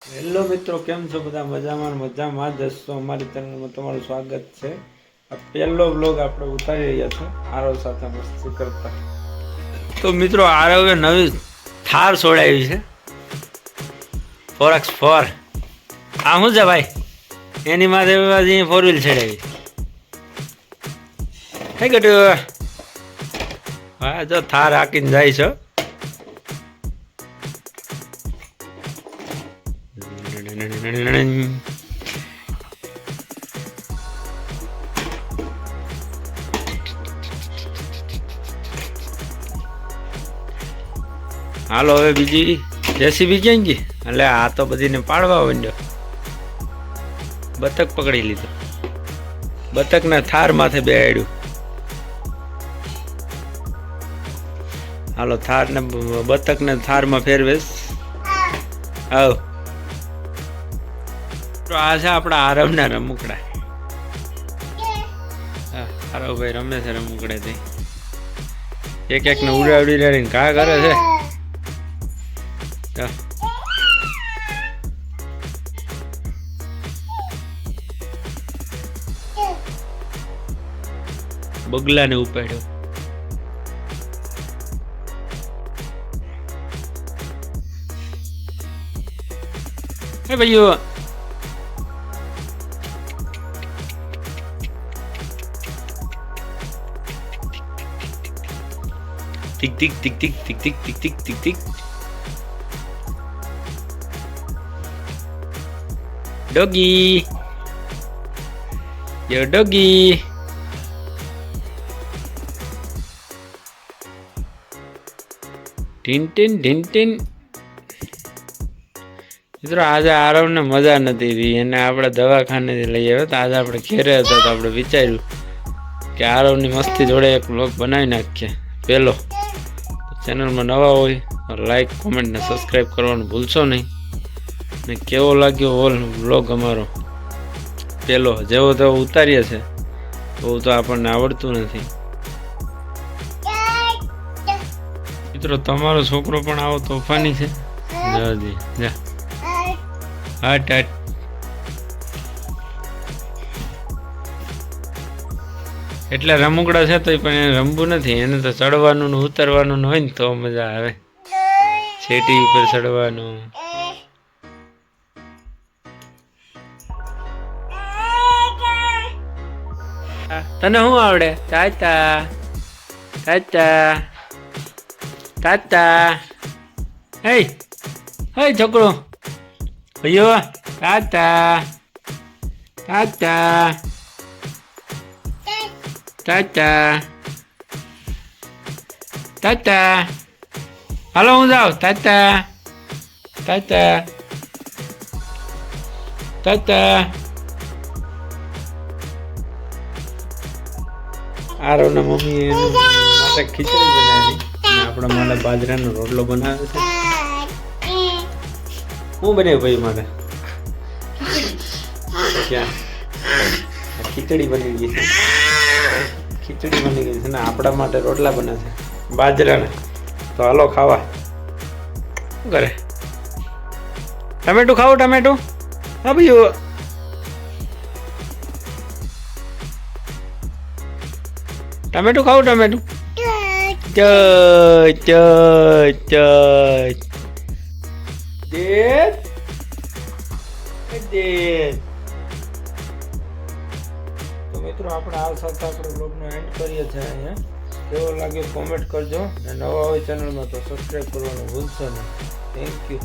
Hello મિત્રો, કેમ છો બધા? મજામાં જ હશો. અમારી ચેનલમાં તમારું સ્વાગત છે. આ પહેલો વ્લોગ આપણે ઉતારી રહ્યા છે આરવ સાથે મસ્તી કરતા. તો મિત્રો, આરવે નવી થાર છોડાવી છે, 4x4. આ શું છે ભાઈ? એની માથે 4 વ્હીલ છેડાવી. કઈ ગયું? હા, જો થાર હાકીને જાય છે. હાલો, હવે બીજી જેસીબી ક્યાં ગઈ? એટલે આ તો બધીને પાડવા માંડ્યો. બતક પકડી લીધો. બતકને થાર માથે બેહાડ્યું. હાલો, થારને બતકને થારમાં ફેરવેશ. આવ તો આ છે આપણા આરવના રમકડા. હા, આરવભાઈ રમે છે રમકડેથી. એક એકને ઉડાવડી લઈને કા કરે છે. બગલાને ઉપાડ્યો. હે ભાઈઓ, tick tick tick tick tick tick tick tick tick tick. Doggy, yo doggy. ટીન ટીન ટીન ટીન. મિત્રો, આજે આરવને મજા નથી રહી એને આપણે દવાખાનેથી લઈ આવ્યો. તો આજે આપણે ઘેરે હતા તો આપણે વિચાર્યું કે આરવની મસ્તી જોડે એક વ્લોગ બનાવી નાખીએ. પહેલો ચેનલમાં નવા હોય તો લાઈક, કોમેન્ટ ને સબસ્ક્રાઈબ કરવાનું ભૂલશો નહીં. ને કેવો લાગ્યો વ્લોગ અમારો પહેલો? જેવો તેવો ઉતારીએ છે, બહુ તો આપણને આવડતું નથી. મિત્રો, તમારો છોકરો પણ આવો તોફાની છે. જલ્દી જા. હટ હટ. એટલે રમકડા છે તો પણ એને રમવું નથી. એને તો ચડવાનું ને ઉતરવાનું હોય ને તો મજા આવે. છેટી ઉપર ચડવાનું. તને શું આવડે? તાતા તાતા તાતા. હે હે છોકરો, ભાઈઓ, તાતા તાતા તાતા તાતા. હાલો, હું જાઉં. તાતા તાતા તાતા. આરવના મમ્મી એને માટે ખીચડી બનાવી. આપણા માટે બાજરાનો રોટલો બનાવે છે. શું બનાવ્યું ભાઈ માટે? ક્યાં ખીચડી બની ગઈ છે. ખીચડી બની ગઈ છે ને આપણા માટે રોટલા બને છે બાજરાના. તો હાલો ખાવા. શું કરે? ટમેટું ખાવું? ટમેટું? હા ભાઈ, ટમેટું ખાવું? ટમેટું? જય જય જય દેવ દેવ. તો મિત્રો, આપણે આ સાથે આપણે બ્લોગનો એન્ડ કરીએ છીએ અહીંયા. કેવો લાગ્યો કોમેન્ટ કરજો. અને નવા હોય ચેનલમાં તો સબસ્ક્રાઈબ કરવાનું ભૂલશો નહીં. Thank you.